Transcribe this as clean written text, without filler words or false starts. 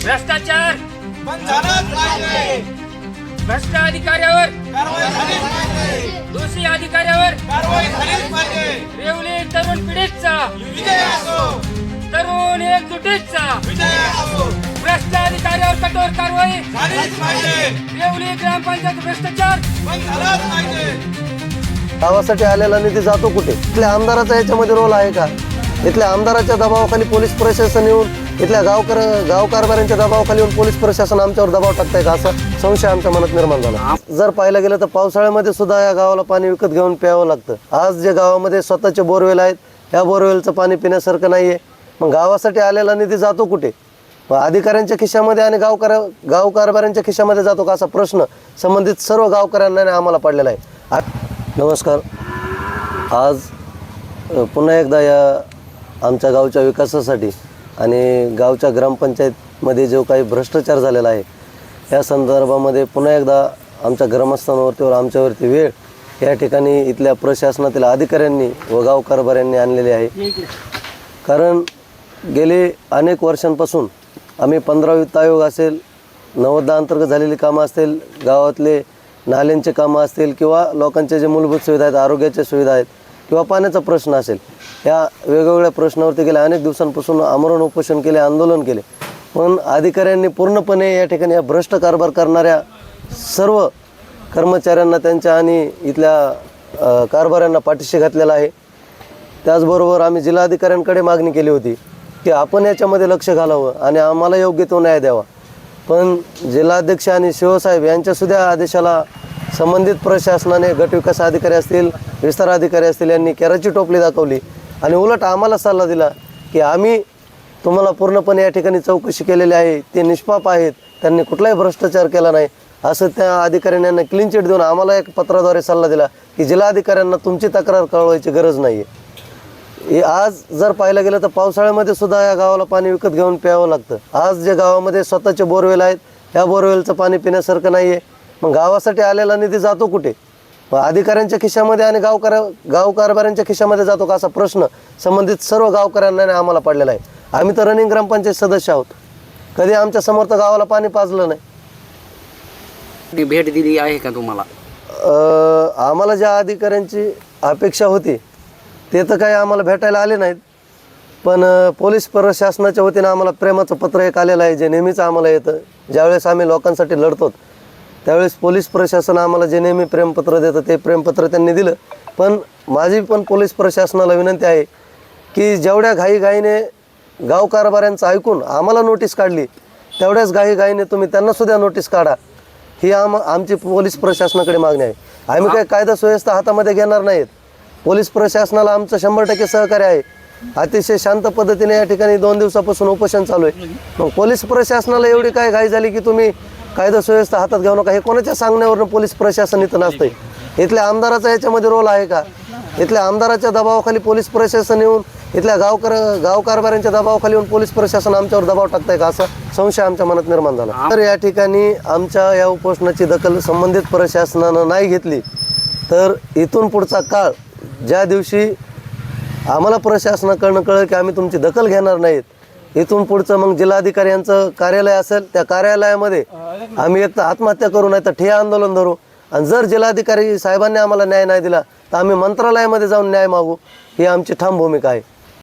भ्रष्टाचार बंद झालाच पाहिजे. भ्रष्ट अधिकाऱ्यावर कारवाई झालीच पाहिजे. दोषी अधिकाऱ्यावर कारवाई झालीच पाहिजे. रेवली तरुण पिढीचा विजय असो, तरुण एकजुटीचा विजय असो, भ्रष्ट अधिकाऱ्यावर कठोर कारवाई झालीच पाहिजे. रेवली ग्रामपंचायत भ्रष्टाचार बंद झालाच पाहिजे. गावासाठी आलेला निधी जातो कुठे? इथल्या आमदाराचा याच्यामध्ये रोल आहे का? इथल्या आमदाराच्या दबावाखाली पोलीस प्रशासन येऊन इथल्या गाव कारभाऱ्यांच्या दबावाखाली येऊन पोलीस प्रशासन आमच्यावर दबाव टाकताय का, असा संशय आमच्या मनात निर्माण झाला. जर पाहायला गेलं तर पावसाळ्यामध्ये सुद्धा या गावाला पाणी विकत घेऊन प्यावं लागतं. आज जे गावामध्ये स्वतःचे बोरवेल आहेत, या बोरवेलचं पाणी पिण्यासारखं नाहीये. मग गावासाठी आलेला निधी जातो कुठे? अधिकाऱ्यांच्या खिशामध्ये आणि गाव कारभाऱ्यांच्या खिशामध्ये जातो का, असा प्रश्न संबंधित सर्व गावकऱ्यांना आम्हाला पडलेला आहे. नमस्कार. आज पुन्हा एकदा या आमच्या गावच्या विकासासाठी आणि गावच्या ग्रामपंचायतमध्ये जो काही भ्रष्टाचार झालेला आहे या संदर्भामध्ये पुन्हा एकदा आमच्या ग्रामस्थांवरती व आमच्यावरती वेळ या ठिकाणी इथल्या प्रशासनातील अधिकाऱ्यांनी व गाव कारभाऱ्यांनी आणलेली आहे. कारण गेले अनेक वर्षांपासून आम्ही 15 वित्त आयोग असेल, नवोदय अंतर्गत झालेली कामं असतील, गावातले नाल्यांचे कामं असतील किंवा लोकांचे जे मूलभूत सुविधा आहेत, आरोग्याच्या सुविधा आहेत किंवा पाण्याचा प्रश्न असेल, या वेगवेगळ्या प्रश्नावरती गेल्या अनेक दिवसांपासून आमरण उपोषण केले, आंदोलन केले. पण अधिकाऱ्यांनी पूर्णपणे या ठिकाणी या भ्रष्ट कारभार करणाऱ्या सर्व कर्मचाऱ्यांना त्यांच्या आणि इथल्या कारभाऱ्यांना पाठीशी घातलेला आहे. त्याचबरोबर आम्ही जिल्हाधिकाऱ्यांकडे मागणी केली होती की आपण याच्यामध्ये लक्ष घालावं आणि आम्हाला योग्य तो न्याय द्यावा. पण जिल्हाध्यक्ष आणि शिवसाहेब यांच्यासुद्धा आदेशाला संबंधित प्रशासनाने गटविकास अधिकारी असतील, विस्तार अधिकारी असतील यांनी केराची टोपली दाखवली आणि उलट आम्हाला सल्ला दिला की आम्ही तुम्हाला पूर्णपणे या ठिकाणी चौकशी केलेली आहे, ते निष्पाप आहेत, त्यांनी कुठलाही भ्रष्टाचार केला नाही असं त्या अधिकाऱ्यांना क्लीन चिट देऊन आम्हाला एक पत्राद्वारे सल्ला दिला की जिल्हाधिकाऱ्यांना तुमची तक्रार कळवायची गरज नाही आहे. आज जर पाहायला गेलं तर पावसाळ्यामध्ये सुद्धा या गावाला पाणी विकत घेऊन प्यावं लागतं. आज जे गावामध्ये स्वतःचे बोरवेल आहेत, या बोरवेलचं पाणी पिण्यासारखं नाही आहे. मग गावासाठी आलेला निधी जातो कुठे? अधिकाऱ्यांच्या खिशामध्ये आणि गाव कारभाऱ्यांच्या खिशामध्ये जातो का, असा प्रश्न संबंधित सर्व गावकऱ्यांना आम्हाला पडलेला आहे. आम्ही तर रनिंग ग्रामपंचायत सदस्य आहोत, कधी आमच्या समोर तर गावाला पाणी पाजलं नाही. भेट दिली आहे का तुम्हाला? आम्हाला ज्या अधिकाऱ्यांची अपेक्षा होती ते तर काही आम्हाला भेटायला आले नाहीत. पण पोलीस प्रशासनाच्या वतीनं आम्हाला प्रेमाचं पत्र एक आलेलं आहे, जे नेहमीच आम्हाला येतं. ज्यावेळेस आम्ही लोकांसाठी लढतो त्यावेळेस पोलीस प्रशासन आम्हाला जे नेहमी प्रेमपत्र देतं ते प्रेमपत्र त्यांनी दिलं. पण माझी पण पोलीस प्रशासनाला विनंती आहे की जेवढ्या घाईघाईने गाव कारभाऱ्यांचं ऐकून आम्हाला नोटीस काढली, तेवढ्याच घाईघाईने तुम्ही त्यांनासुद्धा नोटीस काढा, ही आमची पोलीस प्रशासनाकडे मागणी आहे. आम्ही काही कायदा सुव्यवस्था हातामध्ये घेणार नाहीत. पोलीस प्रशासनाला आमचं 100% सहकार्य आहे. अतिशय शांत पद्धतीने या ठिकाणी 2 दिवसापासून उपोषण चालू आहे. मग पोलीस प्रशासनाला एवढी काय घाई झाली की तुम्ही कायदा सुव्यवस्था हातात घेऊ नका, हे कोणाच्या सांगण्यावरून पोलीस प्रशासन इथं नसतंय? इथल्या आमदाराचा याच्यामध्ये रोल आहे का? इथल्या आमदाराच्या दबावाखाली पोलीस प्रशासन येऊन इथल्या गाव कारभाऱ्यांच्या दबावाखाली येऊन पोलीस प्रशासन आमच्यावर दबाव टाकताय का, असा संशय आमच्या मनात निर्माण झाला. तर या ठिकाणी आमच्या या उपोषणाची दखल संबंधित प्रशासनानं नाही घेतली तर इथून पुढचा काळ, ज्या दिवशी आम्हाला प्रशासनाकडनं कळलं की आम्ही तुमची दखल घेणार नाहीत, इथून पुढचं मग जिल्हाधिकारी यांचं कार्यालय असेल, त्या कार्यालयामध्ये आम्ही एक तर आत्महत्या करू, नाही तर ठिय्या आंदोलन धरू. आणि जर जिल्हाधिकारी साहेबांनी आम्हाला न्याय नाही दिला तर आम्ही मंत्रालयामध्ये जाऊन न्याय मागू, ही आमची ठाम भूमिका आहे.